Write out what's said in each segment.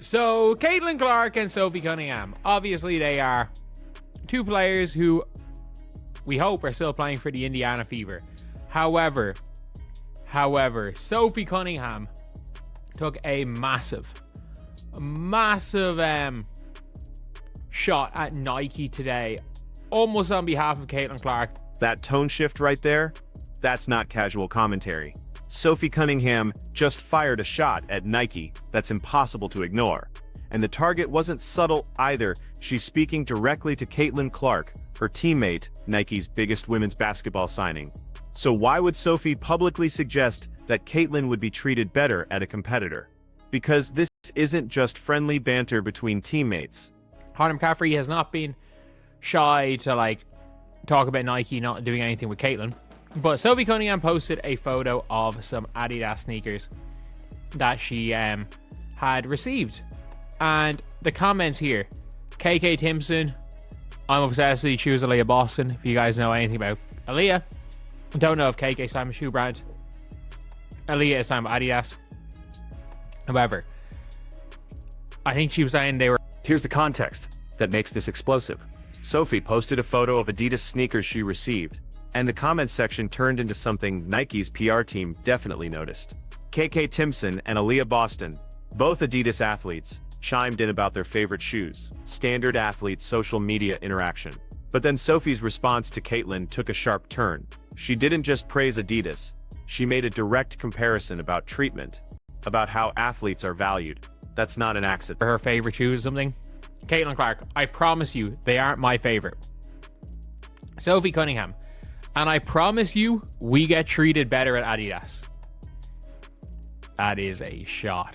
So, Caitlin Clark and Sophie Cunningham. Obviously, they are two players who we hope are still playing for the Indiana Fever. However, Sophie Cunningham took a massive shot at Nike today, almost on behalf of Caitlin Clark. That tone shift right there, that's not casual commentary. Sophie Cunningham just fired a shot at Nike that's impossible to ignore. And the target wasn't subtle either. She's speaking directly to Caitlin Clark, her teammate, Nike's biggest women's basketball signing. So why would Sophie publicly suggest that Caitlin would be treated better at a competitor? Because this isn't just friendly banter between teammates. Conor McCaffrey has not been shy to talk about Nike not doing anything with Caitlin. But Sophie Cunningham posted a photo of some Adidas sneakers that she had received. And the comments here, KK Timpson, I'm obsessed with these shoes, Aaliyah Boston. If you guys know anything about Aaliyah, don't know if KK signed a shoe brand. Aaliyah is signed by Adidas. However, I think she was saying they were... Here's the context that makes this explosive. Sophie posted a photo of Adidas sneakers she received, and the comments section turned into something Nike's PR team definitely noticed. KK Timpson and Aaliyah Boston, both Adidas athletes, chimed in about their favorite shoes. Standard athlete social media interaction. But then Sophie's response to Caitlin took a sharp turn. She didn't just praise Adidas, she made a direct comparison about treatment, about how athletes are valued. That's not an accident. Her favorite shoes or something. Caitlin Clark, I promise you, they aren't my favorite. Sophie Cunningham, and I promise you, we get treated better at Adidas. That is a shot.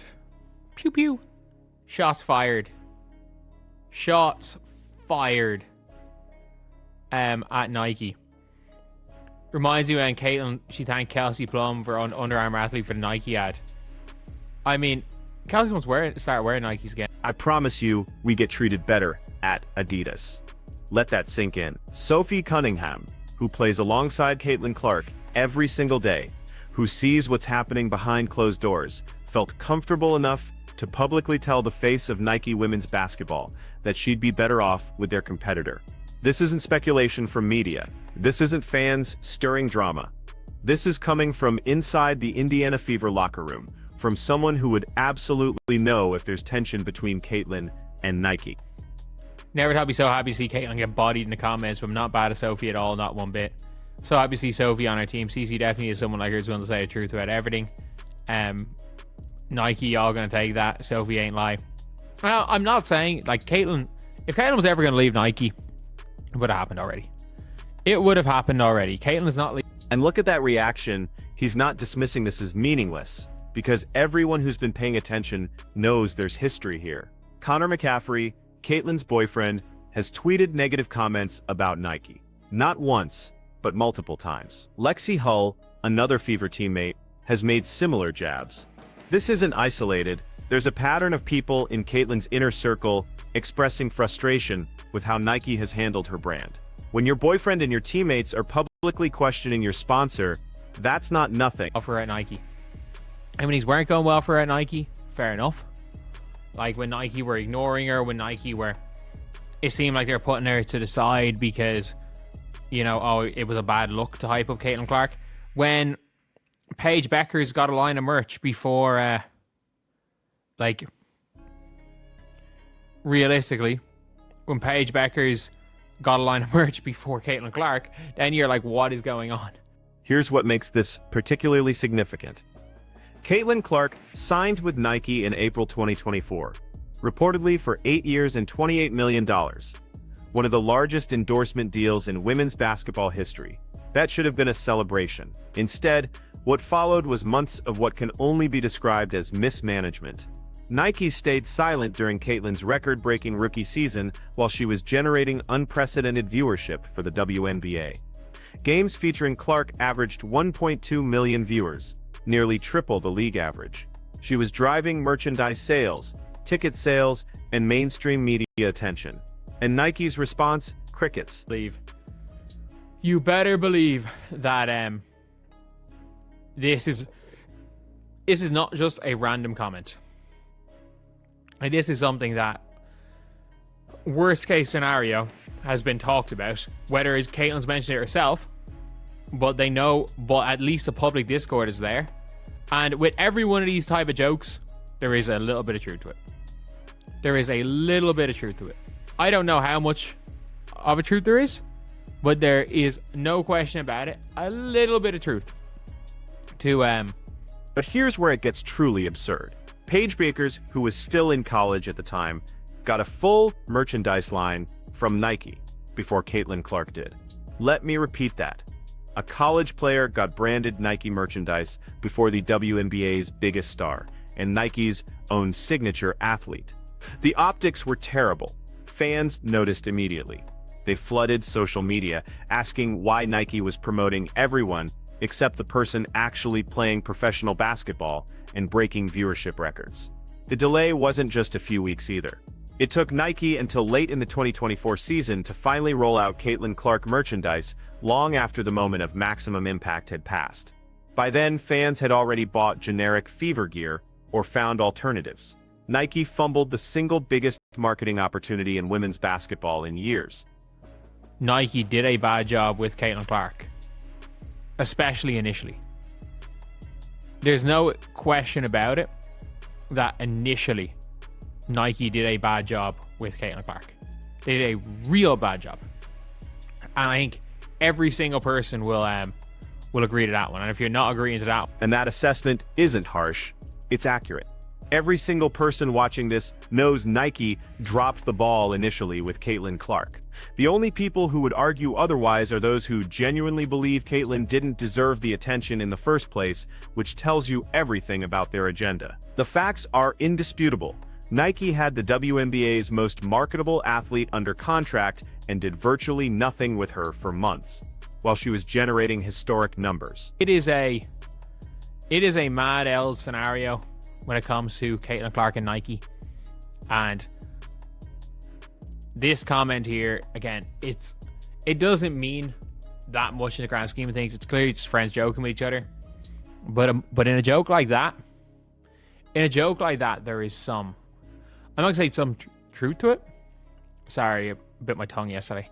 Pew pew. Shots fired. Shots fired. At Nike. Reminds me when Caitlin, she thanked Kelsey Plum for Under Armour athlete for the Nike ad. I mean, Kelsey wants to start wearing Nikes again. I promise you, we get treated better at Adidas. Let that sink in. Sophie Cunningham, who plays alongside Caitlin Clark every single day, who sees what's happening behind closed doors, felt comfortable enough to publicly tell the face of Nike women's basketball that she'd be better off with their competitor. This isn't speculation from media. This isn't fans stirring drama. This is coming from inside the Indiana Fever locker room, from someone who would absolutely know if there's tension between Caitlin and Nike. Never thought I'd be so happy to see Caitlin get bodied in the comments, but I'm not bad at Sophie at all, not one bit. So happy to see Sophie on our team. CC definitely is someone like her who's willing to say the truth about everything. Nike, y'all gonna take that. Sophie ain't lie. Well, I'm not saying, Caitlin, if Caitlin was ever gonna leave Nike, it would have happened already. It would have happened already. Caitlin is not leaving. And look at that reaction. He's not dismissing this as meaningless, because everyone who's been paying attention knows there's history here. Conor McCaffrey, Caitlin's boyfriend, has tweeted negative comments about Nike. Not once, but multiple times. Lexi Hull, another Fever teammate, has made similar jabs. This isn't isolated. There's a pattern of people in Caitlin's inner circle expressing frustration with how Nike has handled her brand. When your boyfriend and your teammates are publicly questioning your sponsor, that's not nothing. For her at Nike. And when things weren't going well for her at Nike, fair enough. Like when Nike were ignoring her, when Nike were... It seemed like they were putting her to the side because, it was a bad look to hype up Caitlin Clark. When Paige Beckers got a line of merch before, realistically, when Paige Beckers got a line of merch before Caitlin Clark, then you're like, what is going on? Here's what makes this particularly significant. Caitlin Clark signed with Nike in April 2024, reportedly for 8 years and $28 million, one of the largest endorsement deals in women's basketball history. That should have been a celebration. Instead, what followed was months of what can only be described as mismanagement. Nike stayed silent during Caitlin's record-breaking rookie season while she was generating unprecedented viewership for the WNBA. Games featuring Clark averaged 1.2 million viewers, nearly triple the league average. She was driving merchandise sales, ticket sales, and mainstream media attention. And Nike's response? Crickets. You better believe that this is not just a random comment. And this is something that, worst case scenario, has been talked about. Whether Caitlin's mentioned it herself, but they know, but at least the public discord is there. And with every one of these type of jokes, there is a little bit of truth to it. There is a little bit of truth to it. I don't know how much of a truth there is, but there is no question about it. A little bit of truth to But here's where it gets truly absurd. Paige Bakers, who was still in college at the time, got a full merchandise line from Nike before Caitlin Clark did. Let me repeat that. A college player got branded Nike merchandise before the WNBA's biggest star and Nike's own signature athlete. The optics were terrible. Fans noticed immediately. They flooded social media, asking why Nike was promoting everyone except the person actually playing professional basketball and breaking viewership records. The delay wasn't just a few weeks either. It took Nike until late in the 2024 season to finally roll out Caitlin Clark merchandise, long after the moment of maximum impact had passed. By then, fans had already bought generic fever gear or found alternatives. Nike fumbled the single biggest marketing opportunity in women's basketball in years. Nike did a bad job with Caitlin Clark, especially initially. There's no question about it that initially Nike did a bad job with Caitlin Clark. They did a real bad job, and I think every single person will agree to that one. And if you're not agreeing to that, And that assessment isn't harsh, it's accurate. Every single person watching this knows Nike dropped the ball initially with Caitlin Clark. The only people who would argue otherwise are those who genuinely believe Caitlin didn't deserve the attention in the first place, which tells you everything about their agenda. The facts are indisputable. Nike had the WNBA's most marketable athlete under contract and did virtually nothing with her for months, while she was generating historic numbers. it is a mad L scenario when it comes to Caitlin Clark and Nike. And this comment here, again, it doesn't mean that much in the grand scheme of things. It's clearly just friends joking with each other. But in a joke like that, there is some, I'm not gonna say some truth to it. Sorry, I bit my tongue yesterday.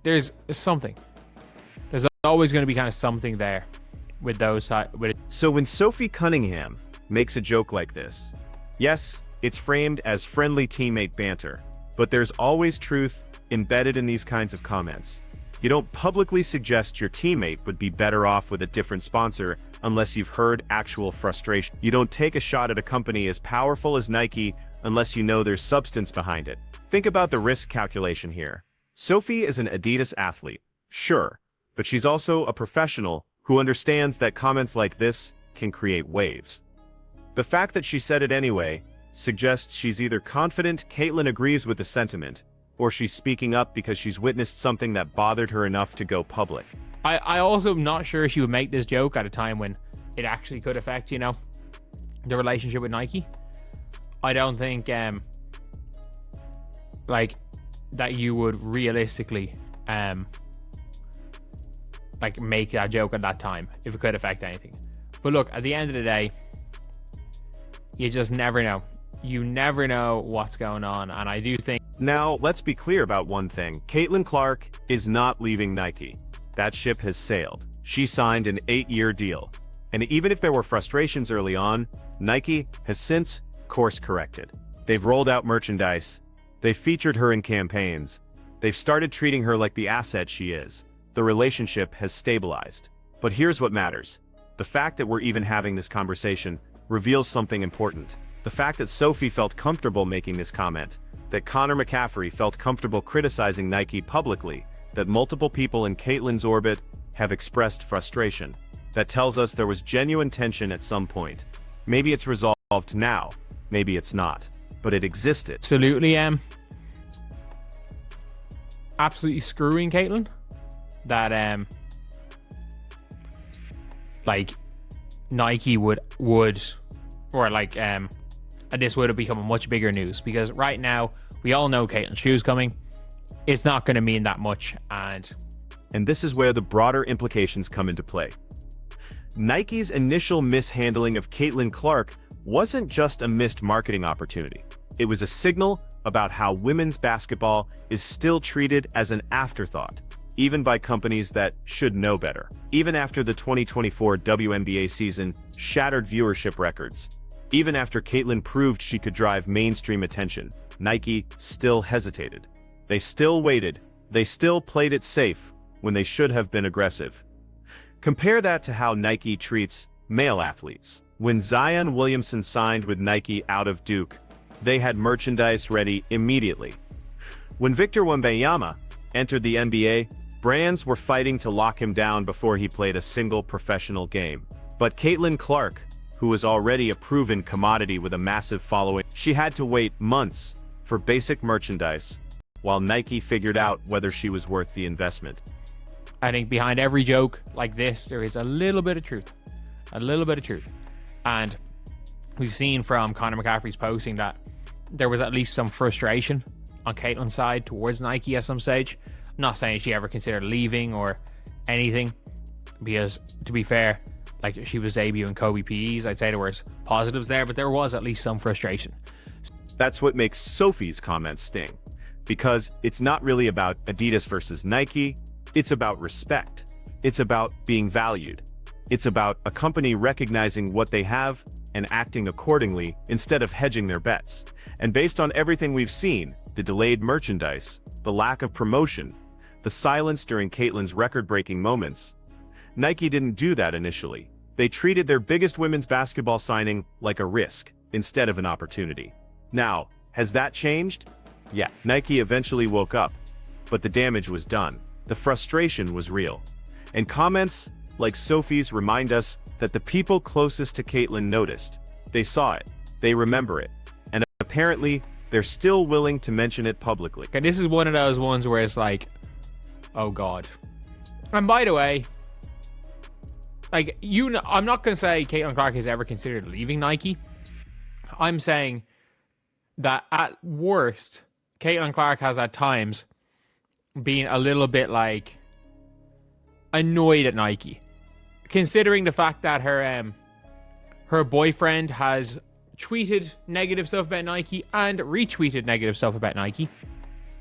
There's something. There's always going to be kind of something there with those with it. So when Sophie Cunningham makes a joke like this, yes, it's framed as friendly teammate banter, but there's always truth embedded in these kinds of comments. You don't publicly suggest your teammate would be better off with a different sponsor unless you've heard actual frustration. You don't take a shot at a company as powerful as Nike unless you know there's substance behind it. Think about the risk calculation here. Sophie is an Adidas athlete, sure, but she's also a professional who understands that comments like this can create waves. The fact that she said it anyway suggests she's either confident Caitlin agrees with the sentiment, or she's speaking up because she's witnessed something that bothered her enough to go public. I also am not sure she would make this joke at a time when it actually could affect, the relationship with Nike. I don't think like that you would realistically like make that joke at that time if it could affect anything. But look, at the end of the day, you just never know. You never know what's going on, and I do think. Now, let's be clear about one thing. Caitlin Clark is not leaving Nike. That ship has sailed. She signed an 8-year deal. And even if there were frustrations early on, Nike has since course corrected. They've rolled out merchandise. They've featured her in campaigns. They've started treating her like the asset she is. The relationship has stabilized. But here's what matters. The fact that we're even having this conversation reveals something important. The fact that Sophie felt comfortable making this comment, that Connor McCaffrey felt comfortable criticizing Nike publicly, that multiple people in Caitlin's orbit have expressed frustration. That tells us there was genuine tension at some point. Maybe it's resolved now, maybe it's not, but it existed. Absolutely screwing Caitlin. That like Nike would or like and this would have become a much bigger news, because right now we all know Caitlin's shoe's coming. It's not going to mean that much, and this is where the broader implications come into play. Nike's initial mishandling of Caitlin Clark wasn't just a missed marketing opportunity. It was a signal about how women's basketball is still treated as an afterthought, even by companies that should know better. Even after the 2024 WNBA season shattered viewership records, even after Caitlin proved she could drive mainstream attention, Nike still hesitated. They still waited. They still played it safe when they should have been aggressive. Compare that to how Nike treats male athletes. When Zion Williamson signed with Nike out of Duke, they had merchandise ready immediately. When Victor Wembanyama entered the NBA, brands were fighting to lock him down before he played a single professional game. But Caitlin Clark, who was already a proven commodity with a massive following, she had to wait months for basic merchandise, while Nike figured out whether she was worth the investment. I think behind every joke like this, there is a little bit of truth. A little bit of truth. And we've seen from Conor McCaffrey's posting that there was at least some frustration on Caitlin's side towards Nike at some stage. I'm not saying she ever considered leaving or anything, because to be fair, like, she was debuting Kobe PEs, I'd say there was positives there, but there was at least some frustration. That's what makes Sophie's comments sting, because it's not really about Adidas versus Nike. It's about respect. It's about being valued. It's about a company recognizing what they have and acting accordingly instead of hedging their bets. And based on everything we've seen, the delayed merchandise, the lack of promotion, the silence during Caitlin's record-breaking moments, Nike didn't do that initially. They treated their biggest women's basketball signing like a risk instead of an opportunity. Now, has that changed? Yeah, Nike eventually woke up, but the damage was done. The frustration was real. And comments like Sophie's remind us that the people closest to Caitlin noticed. They saw it, they remember it, and apparently they're still willing to mention it publicly. Okay, this is one of those ones where it's like, oh God. And by the way, like, I'm not going to say Caitlin Clark has ever considered leaving Nike. I'm saying that at worst, Caitlin Clark has at times been a little bit like annoyed at Nike, considering the fact that her boyfriend has tweeted negative stuff about Nike and retweeted negative stuff about Nike.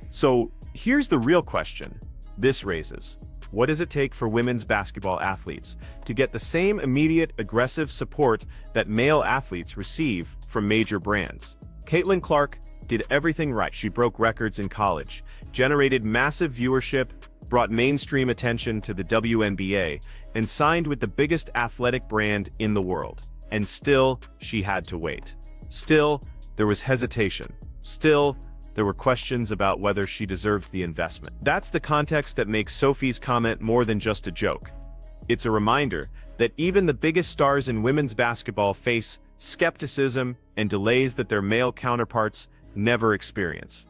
So here's the real question this raises. What does it take for women's basketball athletes to get the same immediate aggressive support that male athletes receive from major brands? Caitlin Clark did everything right. She broke records in college, generated massive viewership, brought mainstream attention to the WNBA, and signed with the biggest athletic brand in the world. And still, she had to wait. Still, there was hesitation. Still, there were questions about whether she deserved the investment. That's the context that makes Sophie's comment more than just a joke. It's a reminder that even the biggest stars in women's basketball face skepticism and delays that their male counterparts never experience.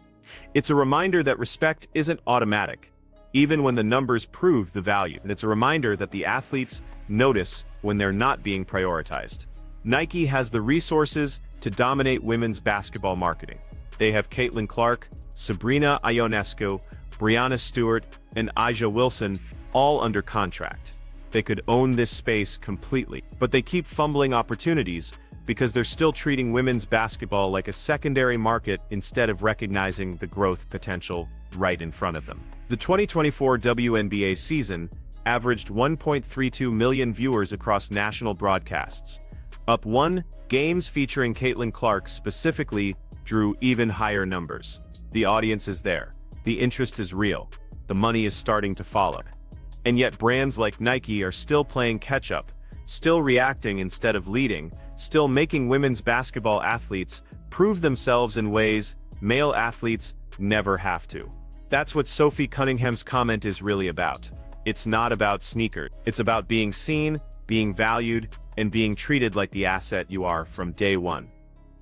It's a reminder that respect isn't automatic, even when the numbers prove the value. And it's a reminder that the athletes notice when they're not being prioritized. Nike has the resources to dominate women's basketball marketing. They have Caitlin Clark, Sabrina Ionescu, Breanna Stewart, and A'ja Wilson all under contract. They could own this space completely, but they keep fumbling opportunities because they're still treating women's basketball like a secondary market instead of recognizing the growth potential right in front of them. The 2024 WNBA season averaged 1.32 million viewers across national broadcasts. Up one, games featuring Caitlin Clark specifically drew even higher numbers. The audience is there. The interest is real. The money is starting to follow. And yet brands like Nike are still playing catch-up, still reacting instead of leading, still making women's basketball athletes prove themselves in ways male athletes never have to. That's what Sophie Cunningham's comment is really about. It's not about sneakers. It's about being seen, being valued, and being treated like the asset you are from day one,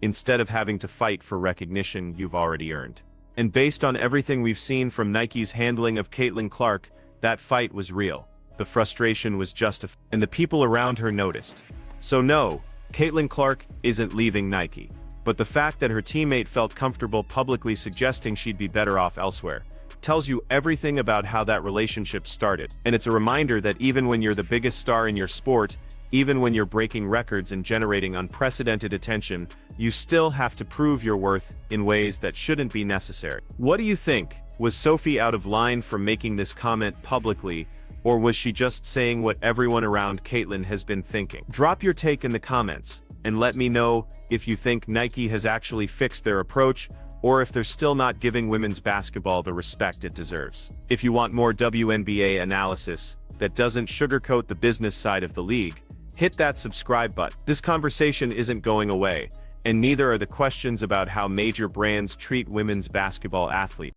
instead of having to fight for recognition you've already earned. And based on everything we've seen from Nike's handling of Caitlin Clark, that fight was real. The frustration was justified, and the people around her noticed. So no, Caitlin Clark isn't leaving Nike. But the fact that her teammate felt comfortable publicly suggesting she'd be better off elsewhere tells you everything about how that relationship started. And it's a reminder that even when you're the biggest star in your sport, Even when you're breaking records and generating unprecedented attention, you still have to prove your worth in ways that shouldn't be necessary. What do you think? Was Sophie out of line for making this comment publicly, or was she just saying what everyone around Caitlin has been thinking? Drop your take in the comments, and let me know if you think Nike has actually fixed their approach, or if they're still not giving women's basketball the respect it deserves. If you want more WNBA analysis that doesn't sugarcoat the business side of the league, hit that subscribe button. This conversation isn't going away, and neither are the questions about how major brands treat women's basketball athletes.